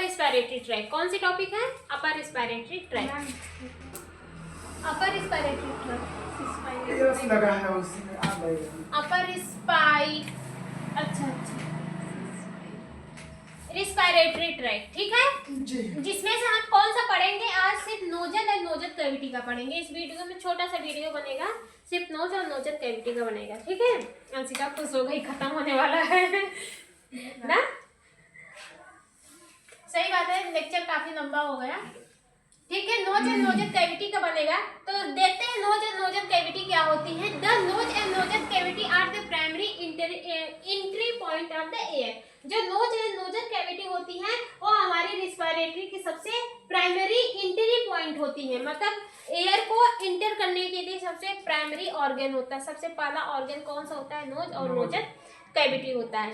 Upper respiratory tract. कौन सी topic है? Upper respiratory tract. Upper respiratory tract लगा है उसमें अपर अच्छा रेस्पिरेटरी ट्रैक, ठीक है। जिसमें से हम कौन सा पढ़ेंगे आज? सिर्फ नोजल और नोजल कैविटी का पढ़ेंगे। इस वीडियो में छोटा सा वीडियो बनेगा, सिर्फ नोज और नोजल कैविटी का बनेगा, ठीक है। अंशिका खुश हो गई, खत्म होने वाला है ना। सही बात है, लेक्चर काफी लंबा हो गया, ठीक है। नोज एंड नोजल कैविटी का बनेगा। तो देखते हैं नोज एंड नोजल कैविटी क्या होती है। The nose and nasal cavity are the primary entry point of the air. जो नोज एंड नोजल कैविटी होती है वो हमारी रेस्पिरेटरी की सबसे प्राइमरी एंट्री पॉइंट होती है। मतलब एयर को इंटर करने के लिए सबसे प्राइमरी ऑर्गन होता है। सबसे पहला ऑर्गन कौन सा होता है? नोज और नोजल कैविटी होता है,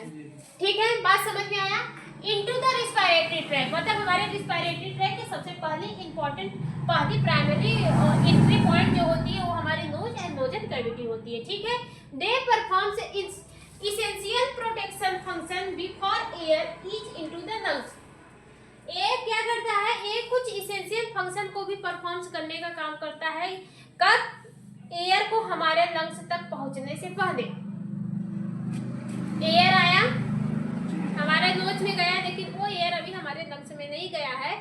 ठीक है। बात समझ में आया? इनटू द रेस्पिरेटरी ट्रैक मतलब हमारे रेस्पिरेटरी ट्रैक की सबसे पहली प्राइमरी एंट्री पॉइंट जो होती है वो हमारी नोज एंड नोजल कैविटी होती है, ठीक है। They performs essential protection function before air reach into the lungs. ये क्या करता है? ये कुछ इसेंशियल फंक्शन को भी परफॉर्म करने का काम करता है। कब? एयर को हमारे लंग्स तक पहुंचने से पहले। एयर आया हमारे नोज में गया, लेकिन वो एयर अभी हमारे लंग्स में नहीं गया है।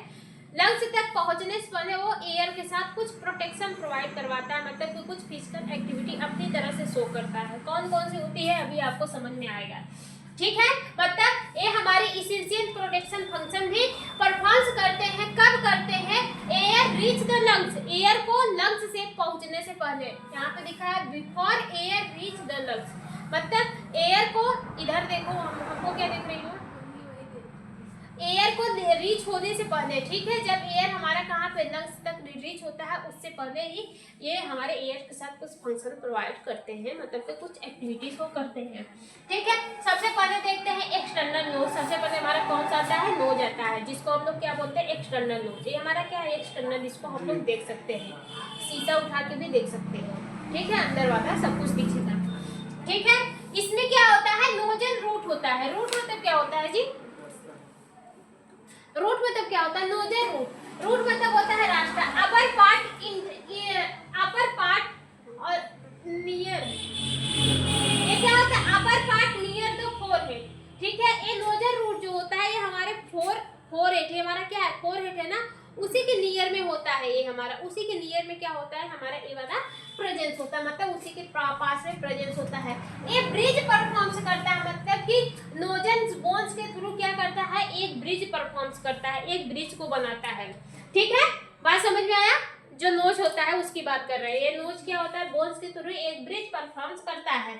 लंग्स तक पहुंचने से पहले वो एयर के साथ कुछ प्रोटेक्शन प्रोवाइड करवाता है, मतलब कि कुछ फिजिकल एक्टिविटी अपनी तरह से शो करता है। कौन कौन सी होती है अभी आपको समझ में आएगा, ठीक है। मतलब ये हमारी इसेंशियल प्रोटेक्शन फंक्शन भी परफॉर्म करते हैं। कब करते हैं? Air reach the lungs, air को लंग्स से पहुंचने से पहले। यहाँ पे लिखा है before air reach the lungs, मतलब एयर को, इधर देखो हमको क्या देख रही हो, एयर को रीच होने से पहले, ठीक है। जब एयर हमारा कहाँ पे लंग्स तक रीच होता है उससे पहले ही ये हमारे एयर के साथ कुछ फंक्शन प्रोवाइड करते हैं, मतलब कि कुछ एक्टिविटीज को करते हैं, ठीक है। सबसे पहले देखते हैं एक्सटर्नल नोज। सबसे पहले हमारा कौन सा आता है? नोज आता है, जिसको हम लोग क्या बोलते हैं? External nose. ये हमारा क्या है? एक्सटर्नल। इसको हम लोग देख सकते हैं, शीशा उठा के भी देख सकते हैं, ठीक है। अंदर वाला सब कुछ दिखेगा, ठीक है। इसमें क्या होता है? नोजल रूट होता है। रूट मतलब क्या होता है जी? रूट मतलब क्या होता है? Nozzle root. रूट मतलब होता है रास्ता। अपर पार्ट और नियर, ये क्या होता है? Upper part near the forehead, ठीक है। ये नोजल रूट जो होता है ये हमारे फोरहेड है, हमारा क्या है? फोरहेड है ना, उसी के नियर में होता है ये हमारा। उसी के नियर में क्या होता है? हमारा ये वाला प्रेजेंस होता है, मतलब उसी के पास में प्रेजेंस होता है। ये ब्रिज परफॉर्म्स करता है, मतलब कि नोजल बोन्स के थ्रू क्या करता है? एक ब्रिज परफॉर्म्स करता है, एक ब्रिज को बनाता है, ठीक है। बात समझ में आया? जो नोज होता है उसकी बात कर रहे हैं। ये नोज क्या होता है? बोन्स के थ्रू एक ब्रिज परफॉर्म्स करता है।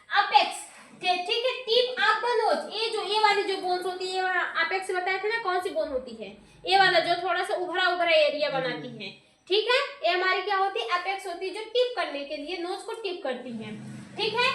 अपेक्स, ठीक है, टिप ऑफ द नोज। ये वाली जो बोन्स होती है, अपेक्स बताए थे ना कौन सी बोन होती है? ये वाला जो थोड़ा सा उभरा एरिया बनाती है, ठीक है। ये हमारी क्या होती है? अपेक्स होती है, जो टिप करने के लिए नोज को टिप करती है, ठीक है।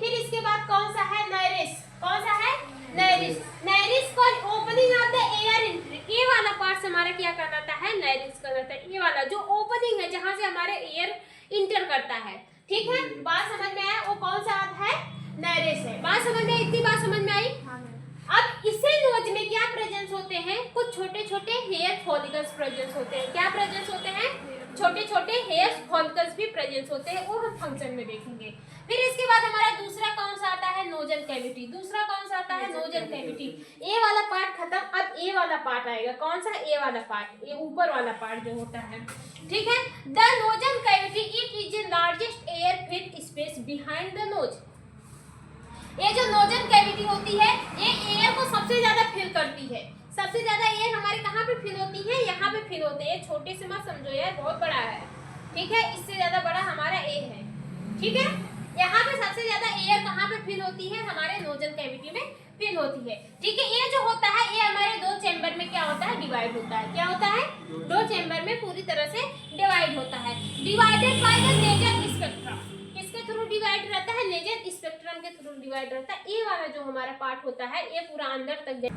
फिर इसके बाद कौन सा है? नाइरिस। कौन सा है? नाइरिस। नाइरिस को opening of the air entry. ये वाला पार्ट हमारा क्या कहलाता है? नाइरिस कहलाता है। ये वाला जो ओपनिंग है जहां से हमारे एयर इंटर करता है, ठीक है। बात समझ में आया? वो कौन सा है? नाइरिस है। बात समझ में? इतनी बात समझ में आई? अब इसे नोज में क्या प्रेजेंस होते हैं? कुछ छोटे छोटे हेयर फॉलिकल्स प्रेजेंस होते हैं। क्या प्रेजेंस होते हैं? छोटे छोटे हेयर फॉलिकल्स भी प्रेजेंस होते हैं, वो हम फंक्शन में देखेंगे। फिर इसके बाद हमारा दूसरा कौन सा आता है? Nozzle cavity. दूसरा कौन सा आता है? Nozzle cavity. ए वाला पार्ट खत्म, अब ए वाला पार्ट आएगा। कौन सा? ए वाला पार्ट, ये ऊपर वाला पार्ट जो होता है, ठीक है। The nozzle cavity it is the largest air filled space behind the nose. ये जो नोजल कैविटी होती है ये एयर को सबसे ज्यादा फिल करती है। सबसे ज्यादा एयर हमारे कहाँ पे फिल होती है? यहाँ पे फिल होते हैं। छोटे से मत समझो यार, बहुत बड़ा है, ठीक है। इससे ज्यादा बड़ा हमारा ए है, ठीक है। यहाँ पे सबसे ज्यादा एयर कहाँ पे फिल होती है? हमारे नोजल कैविटी में फिल होती है, ठीक है। ये जो होता है ये हमारे दो चैम्बर में क्या होता है? डिवाइड होता है। क्या होता है? दो चैम्बर में पूरी तरह से डिवाइड होता है। Divided by the laser spectrum. किसके थ्रू डिवाइड रहता है? लेजर स्पेक्ट्रम के थ्रू डिवाइड रहता है। ये वाला जो हमारा पार्ट होता है ये पूरा अंदर तक,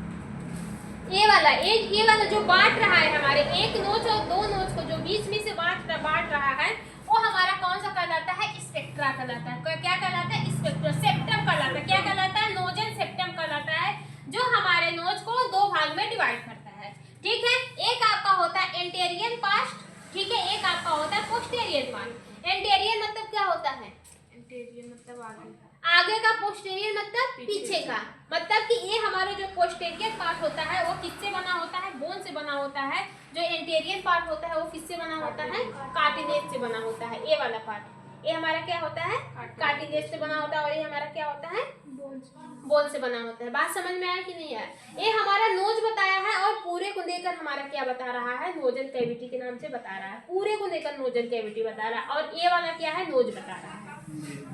ये वाला जो बांट रहा है हमारे एक नोच और दो नोच को, जो बीच में से बांट रहा है, वो हमारा कौन सा कहलाता है? स्पेक्ट्रा कहलाता है। क्या कहलाता है? स्पेक्ट्रा। सेप्टम कहलाता है। क्या कहलाता है? नोजल सेप्टम कहलाता है, जो हमारे नोज को दो भाग में डिवाइड करता है, ठीक है। एक आपका होता है एंटेरियर पार्ट, ठीक है, एक आपका होता है पोस्टेरियर पार्ट। एंटेरियर मतलब क्या होता है? एंटेरियर मतलब आगे, आगे का, पोस्टेरियर मतलब पीछे का। मतलब कि ये हमारा जो पोस्टेरियर पार्ट होता है वो किससे बना होता है? बोन से बना होता है। जो एंटेरियर पार्ट होता है वो किससे बना होता है? कार्टिलेज से बना होता है। ये वाला पार्ट, ये हमारा क्या होता है? कार्टिलेज से बना होता है। और ये हमारा क्या होता है? बोन से बना होता है। बात समझ में आया कि नहीं आया? ये हमारा नोज बताया है और पूरे को लेकर हमारा क्या बता रहा है? नोजल कैविटी के नाम से बता रहा है। पूरे को लेकर नोजल कैविटी बता रहा है। और ये वाला क्या है? नोज बता रहा है।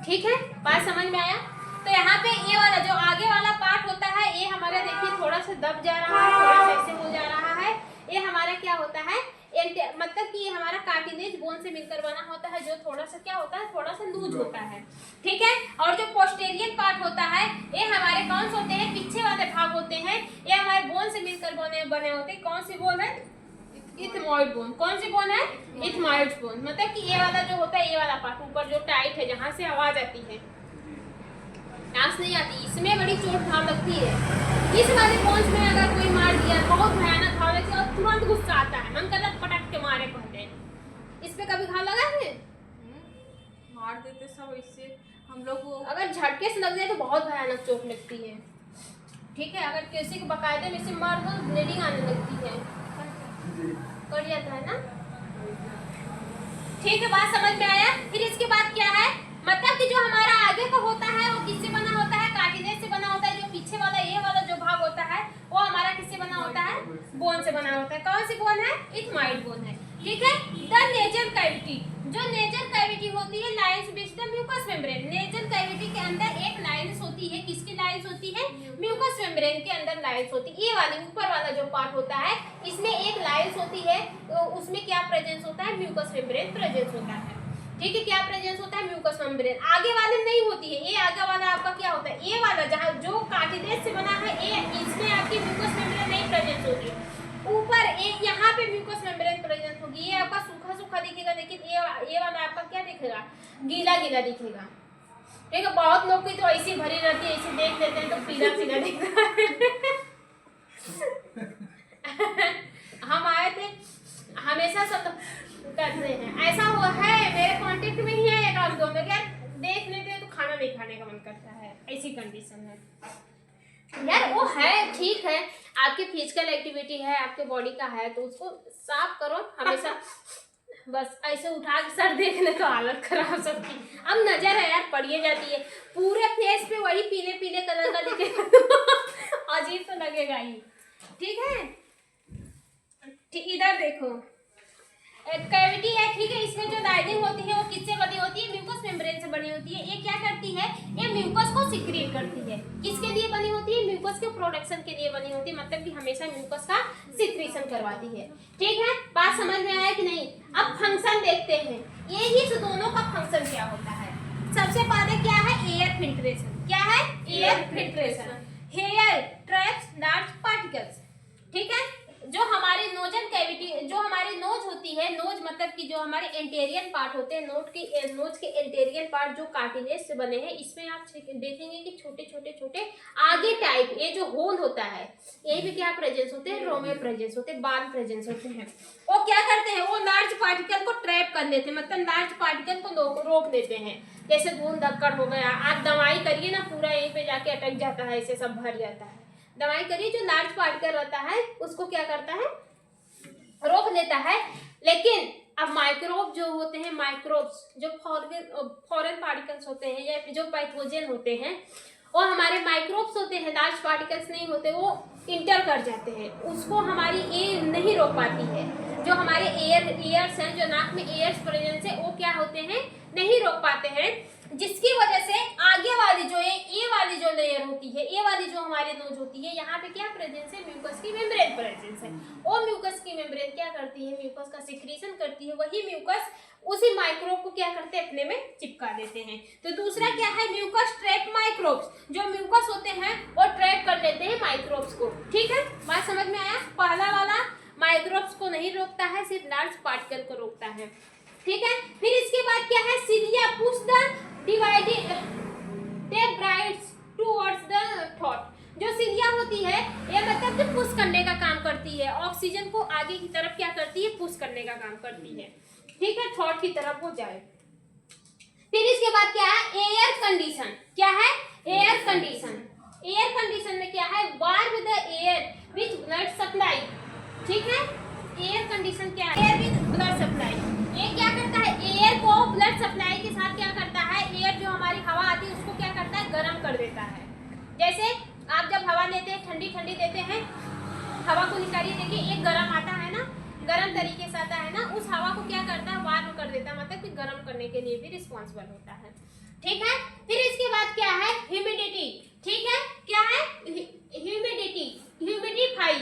ठीक है, बात समझ में आया? तो यहाँ पे ये वाला जो आगे वाला पार्ट होता है ये हमारा देखिए थोड़ा सा दब जा रहा है, थोड़ा सा ऐसे हो जा रहा है। ये हमारा क्या होता है? मतलब कि ये हमारा कार्टिलेज बोन से मिलकर बना होता है, जो थोड़ा सा क्या होता है? थोड़ा सा लूज होता है। ठीक है। और जो पोस्टेरियर पार्ट होता है ये हमारे कौन से होते हैं? पीछे वाले भाग होते हैं। ये हमारे बोन से मिलकर बने होते हैं। कौन सी बोन है? Ethmoid bone. कौन सी बोन है? Ethmoid bone. मतलब कि ये वाला जो होता है, ये वाला पार्ट ऊपर जो टाइट है, जहाँ से आवाज आती है, सांस नहीं आती, इसमें बड़ी चोट घाव लगती है। इस वाले बोन्स में अगर कोई मार दिया, बहुत भयानक घाव लगती है और तुरंत गुस्सा आता है, मन करता है पटक के मारे पहले। इस पे कभी घाव लगा है? मार देते सब इससे हम लोग को। अगर झटके से लग जाए तो बहुत भयानक चोट लगती है। ठीक है। अगर किसी को बकायदे में से मार दो ब्लीडिंग आने लगती है, कर जाता है ना। ठीक है, बात समझ में आया? फिर इसके बाद क्या है? मतलब कि जो हमारा आगे का होता है वो किससे बना होता है? कार्टिलेज से बना होता है। जो पीछे वाला ये वाला जो भाग होता है वो हमारा किससे बना होता है? बोन से बना होता है। कौन सी बोन है? इथमाइड बोन है। ठीक है। द नेजल कैविटी, जो नेजल कैविटी होती है lines between the mucus membrane. Nasal cavity के अंदर एक लाइंस होती है। किसकी लाइंस होती है? म्यूकस मेम्ब्रेन के अंदर लाइंस होती है। ये वाली ऊपर वाला जो पार्ट होता है इसमें एक लाइंस होती है। तो उसमें क्या प्रेजेंस होता है? म्यूकस मेम्ब्रेन प्रेजेंस होता है। ठीक है। क्या प्रेजेंस होता है? Mucus membrane. आगे वाले नहीं होती है। ये आगे वाला आपका क्या होता है? ये वाला जहाँ जो कार्टिलेज से बना है ये, इसमें आपकी म्यूकस मेम्ब्रेन नहीं प्रेजेंस होगी। ऊपर यहाँ पे म्यूकस मेम्ब्रेन प्रेजेंस होगी। ये आपका सूखा सूखा दिखेगा, लेकिन ये वाला आपका क्या दिखेगा? गीला गीला दिखेगा। ठीक है। बहुत लोग की तो ऐसी भरी रहती है, ऐसे देख लेते हैं तो पीला पीला दिखता है। हम आए थे, हमेशा सब करते हैं। ऐसा हुआ है, मेरे कांटेक्ट में ही है एक आध दो, मेरे यार देख लेते हैं तो खाना नहीं खाने का मन करता है, ऐसी कंडीशन है यार। वो है, ठीक है, आपकी फिजिकल एक्टिविटी है, आपके बॉडी का है, तो उसको साफ करो हमेशा। बस ऐसे उठा के सर देख ले तो हालत खराब सबकी। अब नजर है यार पड़िए जाती है, पूरे फेस पे वही पीले पीले कलर का दिखेगा, अजीब तो लगेगा ही। ठीक है। इधर देखो, कैविटी है। ठीक है। इसमें जो लाइनिंग होती है वो किससे बनी होती है? म्यूकस मेम्ब्रेन से बनी होती है। ये क्या करती है? ये म्यूकस को सिक्रीट करती है। किसके लिए बनी होती है? म्यूकस के प्रोडक्शन के लिए बनी होती है। मतलब कि हमेशा म्यूकस का सिक्रीशन करवाती है। ठीक है। बात समझ में आया कि नहीं? अब फंक्शन देखते हैं, ये ही दोनों का फंक्शन क्या होता है। सबसे पहले क्या है? Air filtration. क्या है? Air filtration. Hair traps large particles. ठीक है। जो हमारे नोजल कैविटी, जो हमारी नोज होती है, नोज मतलब कि जो हमारे एंटेरियर पार्ट होते हैं, नोज के एंटेरियर पार्ट जो कार्टिलेज से बने हैं, इसमें आप देखेंगे कि छोटे छोटे छोटे आगे टाइप ये जो होल होता है, यही पे क्या प्रेजेंस होते हैं? रोमे प्रेजेंस होते हैं, बाल प्रेजेंस होते हैं। वो क्या करते हैं? वो लार्ज पार्टिकल को ट्रैप कर लेते हैं, मतलब लार्ज पार्टिकल को रोक देते हैं। जैसे धूल धक्कड़ हो गया, आप दवाई करिए ना, पूरा यहीं पे जाके अटक जाता है, ऐसे सब भर जाता है। दवाई करिए, जो लार्ज पार्टिकल रहता है उसको क्या करता है? रोक लेता है। लेकिन अब माइक्रोब जो होते हैं, माइक्रोब्स जो फॉरेन पार्टिकल्स होते हैं या जो पैथोजन होते हैं, वो हमारे माइक्रोब्स होते हैं, लार्ज पार्टिकल्स नहीं होते, वो इंटर कर जाते हैं, उसको हमारी एयर नहीं रोक पाती है। जो हमारे एयर्स हैं, जो नाक में एयर्स प्रेजेंस है, वो क्या होते हैं? नहीं रोक पाते हैं, जिसकी वजह से आगे वाली जो है ए वाली जो लेयर होती है, ए वाली जो हमारी नोज होती है, यहाँ पे क्या प्रेजेंस है? म्यूकस की मेम्ब्रेन प्रेजेंस है। वो म्यूकस की मेम्ब्रेन क्या करती है? म्यूकस का सिक्रीशन करती है। वही म्यूकस उसी माइक्रोब को क्या करते हैं? अपने में चिपका देते हैं। तो दूसरा क्या है? Mucus trap microbes. जो म्यूकस होते हैं वो ट्रैप कर लेते हैं माइक्रोब्स को। ठीक है, बात समझ में आया? पहला वाला माइक्रोब्स को नहीं रोकता है, सिर्फ लार्ज पार्टिकल को रोकता है। ठीक है। फिर इसके बाद क्या है? Cilia push the divided they brides towards the thought. जो सिलिया होती है ये मतलब कि पुश करने का काम करती करती है, ऑक्सीजन को आगे की तरफ क्या करती है, पुश करने का काम करती है, ठीक है, थॉट की तरफ वो जाए। फिर इसके बाद क्या है, एयर कंडीशन। क्या है, एयर कंडीशन। एयर कंडीशन में क्या है, warm the air with blood supply, ठीक है। एयर कंडीशन क्या है, एयर विथ ब्लड सप्लाई। ये क्या करता है, एयर को ब्लड सप्लाई के साथ क्या करता है, एयर जो हमारी हवा आती है उसको क्या करता है, गर्म कर देता है। जैसे आप जब हवा लेते हैं, ठंडी ठंडी देते हैं, हवा को निकालिए, देखिए एक गर्म आता है ना, गर्म तरीके से आता है ना, उस हवा को क्या करता है, वार्म कर देता है, मतलब कि गर्म करने के लिए भी रिस्पॉन्सिबल होता है, ठीक है। फिर इसके बाद क्या है, ह्यूमिडिटी, ठीक है। क्या है, ह्यूमिडिटी, ह्यूमिडिफाई,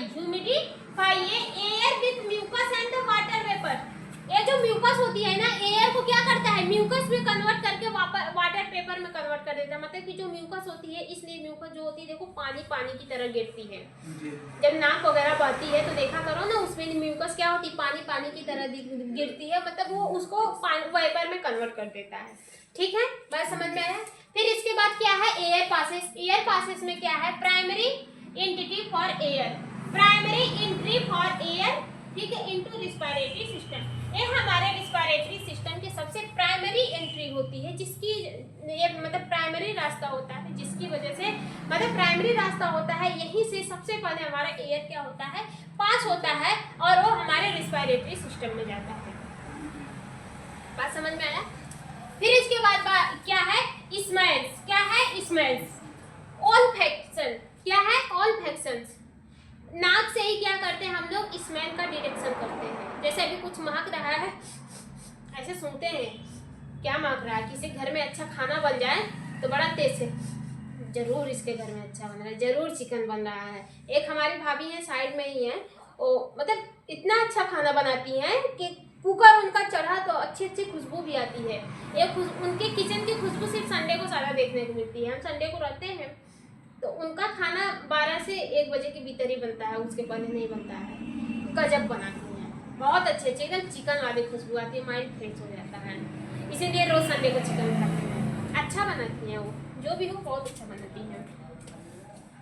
ये air with mucus and water vapour. ये जो म्यूकस होती है ना, एयर को क्या करता है, म्यूकस में कन्वर्ट करके वाटर पेपर में कन्वर्ट कर देता है। मतलब कि जो म्यूकस होती है, इसलिए म्यूकस जो होती है देखो पानी पानी की तरह गिरती है, जब नाक वगैरह बहती है तो देखा करो ना, उसमें म्यूकस क्या होती है, पानी पानी की तरह गिरती है, मतलब वो उसको वेपर में कन्वर्ट कर देता है, ठीक है, बात समझ में आया। फिर इसके बाद क्या है, एयर पासेस। एयर पासेस में क्या है, primary entity for air, primary entry for air, ठीक है, इनटू रिस्पिरेटरी सिस्टम। ये हमारे रिस्पिरेटरी सिस्टम की सबसे प्राइमरी एंट्री होती है, जिसकी ये मतलब प्राइमरी रास्ता होता है, जिसकी वजह से मतलब प्राइमरी रास्ता होता है, यहीं से सबसे पहले हमारा एयर क्या होता है, पास होता है और वो हमारे रिस्पिरेटरी सिस्टम में जाता है। बात समझ में आया। फिर इसके बाद क्या है, स्मेल्स। क्या है, स्मेल्स। ऑल्फैक्शन। क्या है, ऑल्फैक्शंस। नाक से ही क्या करते हैं हम लोग, स्मेल का डिटेक्शन करते हैं। जैसे अभी कुछ महक रहा है, ऐसे सुनते हैं क्या महक रहा है, किसी घर में अच्छा खाना बन जाए तो बड़ा तेज से, जरूर इसके घर में अच्छा बन रहा है, जरूर चिकन बन रहा है। एक हमारी भाभी है, साइड में ही है, वो मतलब इतना अच्छा खाना बनाती हैं कि कुकर उनका चढ़ा तो अच्छी अच्छी खुशबू भी आती है। ये उनके किचन की खुशबू सिर्फ संडे को ज़्यादा देखने को मिलती है। हम संडे को रहते हैं तो उनका खाना 12 से 1 बजे के भीतर ही बनता है, उसके पहले नहीं बनता है। गजब बनाती हैं, बहुत अच्छे अच्छे, एकदम चिकन वाली खुशबू आती है, माइंड फ्रेश हो जाता है। इसीलिए रोज़ संडे को चिकन खाते हैं। अच्छा बनाती हैं वो, जो भी हो बहुत अच्छा बनाती हैं।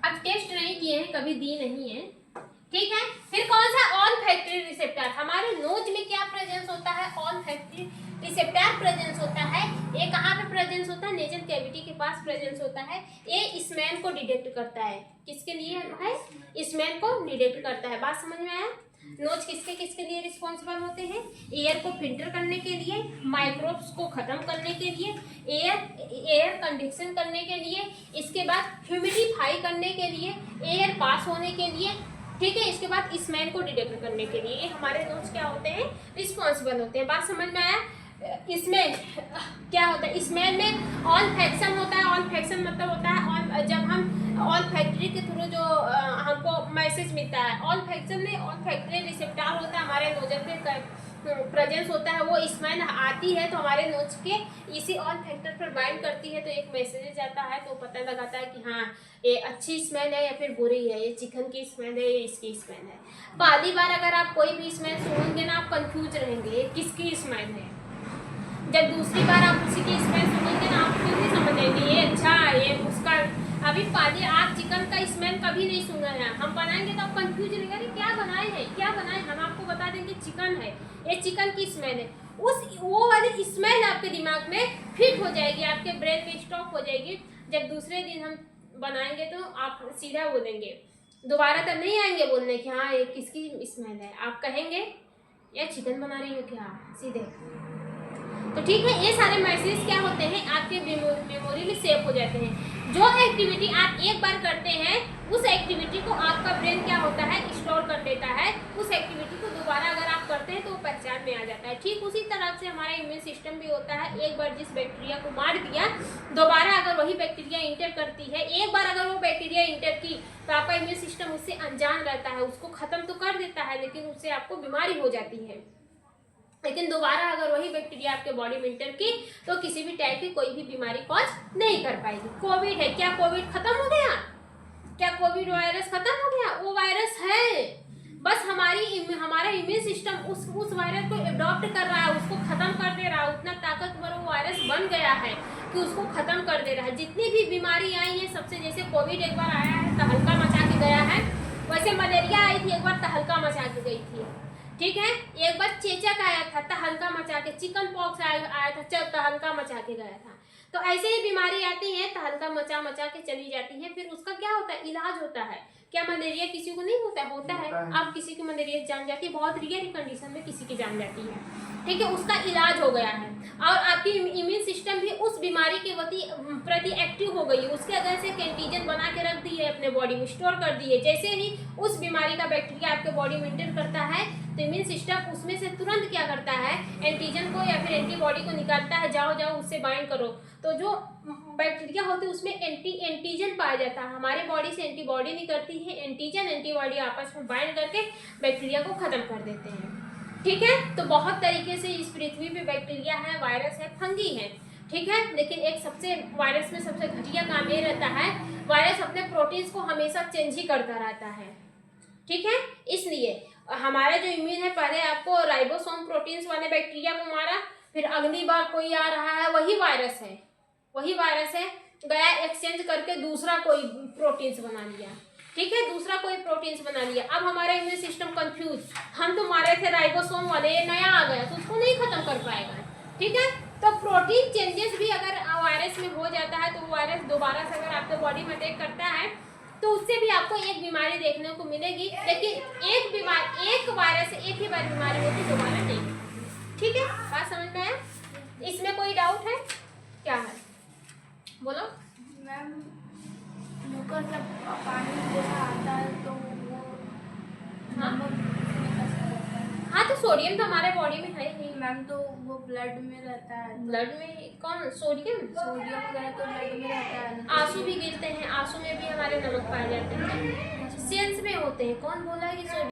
अब टेस्ट नहीं किए हैं, कभी दी नहीं है, ठीक है। फिर कौन सा, ऑल्फैक्टरी रिसेप्टर। हमारे नोज में क्या प्रेजेंस होता है, ऑल्फैक्टरी रिसेप्टर प्रेजेंस होता है। ये कहाँ पे प्रेजेंस होता है, नेजल कैविटी के पास प्रेजेंस होता है। ये स्मेल को डिटेक्ट करता है, किसके लिए है, स्मेल को डिटेक्ट करता है। बात समझ में आया। नोज किसके किसके लिए रिस्पॉन्सिबल होते हैं, एयर को फिल्टर करने के लिए, माइक्रोब्स को खत्म करने के लिए, एयर कंडीशन करने के लिए, इसके बाद ह्यूमिडिफाई करने के लिए, एयर पास होने के लिए, ठीक है, इसके बाद स्मेल को डिटेक्ट करने के लिए। ये हमारे नोज क्या होते हैं, रिस्पॉन्सिबल होते हैं। बात समझ में आया। स्मेल क्या होता है, स्मेल में ऑल्फैक्शन होता है। ऑल्फैक्शन मतलब होता है जब हम ऑल्फैक्टरी के थ्रू जो हमको मैसेज मिलता है, ऑल्फैक्शन में ऑल्फैक्टरी रिसेप्टर होता है, हमारे नोजल पे प्रेजेंस होता है। वो स्मेल आती है तो हमारे नोज के इसी ऑल्फैक्टर पर बाइंड करती है, तो एक मैसेज आता है, तो पता लगाता है कि हाँ ये अच्छी स्मेल है या फिर बुरी है, ये चिकन की स्मेल है, ये इसकी स्मेल है। पहली बार अगर आप कोई भी स्मेल सुनेंगे ना, आप कंफ्यूज रहेंगे ये किसकी स्मेल है। जब दूसरी बार आप उसी की स्मेल सुनेंगे ना, आप फिर भी समझेंगे ये अच्छा, ये उसका। अभी पहले आप चिकन का स्मेल कभी नहीं सुना है, हम बनाएंगे तो आप कंफ्यूज रहेंगे, अरे क्या बनाए हैं, क्या बनाए। हम आपको बता देंगे चिकन है, ये चिकन की स्मेल है। वो वाली स्मेल आपके दिमाग में फिट हो जाएगी, आपके ब्रेन में स्टॉक हो जाएगी। जब दूसरे दिन हम बनाएंगे तो आप सीधा बोलेंगे, दोबारा तब नहीं आएंगे बोलने कि हाँ ये किसकी स्मेल है। आप कहेंगे ये चिकन बना रही हो क्या, सीधे। तो ठीक है, ये सारे मैसेज क्या होते हैं, आपके मेमोरी में सेव हो जाते हैं। जो एक्टिविटी आप एक बार करते हैं, उस एक्टिविटी को आपका ब्रेन क्या होता है, स्टोर कर देता है। उस एक्टिविटी को दोबारा अगर आप करते हैं तो वो पहचान में आ जाता है। ठीक उसी तरह से हमारा इम्यून सिस्टम भी होता है। एक बार जिस बैक्टीरिया को मार दिया, दोबारा अगर वही बैक्टीरिया इंटर करती है, एक बार अगर वो बैक्टीरिया इंटर की तो आपका इम्यून सिस्टम उससे अनजान रहता है, उसको खत्म तो कर देता है, लेकिन उससे आपको बीमारी हो जाती है। लेकिन दोबारा अगर वही बैक्टीरिया आपके बॉडी में इंटर की तो किसी भी टाइप की कोई भी बीमारी कॉज नहीं कर पाएगी। कोविड है, क्या कोविड खत्म हो गया, क्या कोविड वायरस खत्म हो गया, वो वायरस है, बस हमारा इम्यून सिस्टम उस वायरस को एडॉप्ट कर रहा है, उसको खत्म कर दे रहा है। उतना ताकतवर वो वायरस बन गया है कि उसको खत्म कर दे रहा है। जितनी भी बीमारी आई है सबसे, जैसे कोविड एक बार आया है तो हल्का मचा के गया है, वैसे मलेरिया आई थी, एक बार तहलका मचा के गई थी, ठीक है। एक बार चेचक आया था, तहलका मचा के, चिकन पॉक्स आया था, तहलका मचा के गया था। तो ऐसे ही बीमारी आती है, तहलका मचा मचा के चली जाती है, फिर उसका क्या होता है, इलाज होता है। क्या मलेरिया किसी को नहीं होता है। अब किसी की मलेरिया जान जाती है, बहुत रेयर कंडीशन में किसी की जान जाती है, ठीक है, उसका इलाज हो गया है। और आपकी इम्यून सिस्टम भी उस बीमारी के प्रति एक्टिव हो गई है, उसके वजह से एंटीजन बना के रख दी है, अपने बॉडी में स्टोर कर दी है। जैसे ही उस बीमारी का बैक्टीरिया आपके बॉडी में एंटर करता है, तो इम्यून सिस्टम उसमें से तुरंत क्या करता है, एंटीजन को या फिर एंटीबॉडी को निकालता है, जाओ जाओ उससे बाइंड करो। तो जो बैक्टीरिया होते हैं उसमें एंटीजन पाया जाता है, हमारे बॉडी से एंटीबॉडी निकलती है, एंटीजन एंटीबॉडी आपस में बाइंड करके बैक्टीरिया को खत्म कर देते हैं, ठीक है। तो बहुत तरीके से इस पृथ्वी पे बैक्टीरिया है, वायरस है, फंगी है, ठीक है। लेकिन एक सबसे वायरस में सबसे घटिया काम ये रहता है, वायरस अपने प्रोटीन्स को हमेशा चेंज ही करता रहता है, ठीक है। इसलिए हमारा जो इम्यून है, पहले आपको राइबोसोम प्रोटीन्स वाले बैक्टीरिया को मारा, फिर अगली बार कोई आ रहा है, वही वायरस है, गया एक्सचेंज करके दूसरा कोई प्रोटीन्स बना लिया, ठीक है, दूसरा कोई प्रोटीन्स बना लिया। अब हमारा इम्यून सिस्टम कंफ्यूज, हम तो मारे थे राइबोसोम वाले, ये नया आ गया तो उसको नहीं खत्म कर पाएगा, ठीक है। तो प्रोटीन चेंजेस भी अगर वायरस में हो जाता है, तो वायरस दोबारा से अगर आपके बॉडी में अटैक करता है, तो उससे भी आपको एक बीमारी देखने को मिलेगी। लेकिन एक वायरस से एक ही बार बीमारी होती, दोबारा नहीं, ठीक है। बात समझ में आया? इसमें कोई डाउट है? क्या है, बोलो। मैम मुकर जब पानी जैसा आता है तो वो नमक में कैसा रहता है? हाँ, तो सोडियम तो हमारे बॉडी में है ही। मैम तो वो ब्लड में रहता है, ब्लड में कौन सोडियम वगैरह तो ब्लड में रहता है। आंसू भी गिरते हैं, आंसू में भी हमारे नमक पाए जाते हैं, सेल्स में होते हैं। कौन बोला है कि सोडियम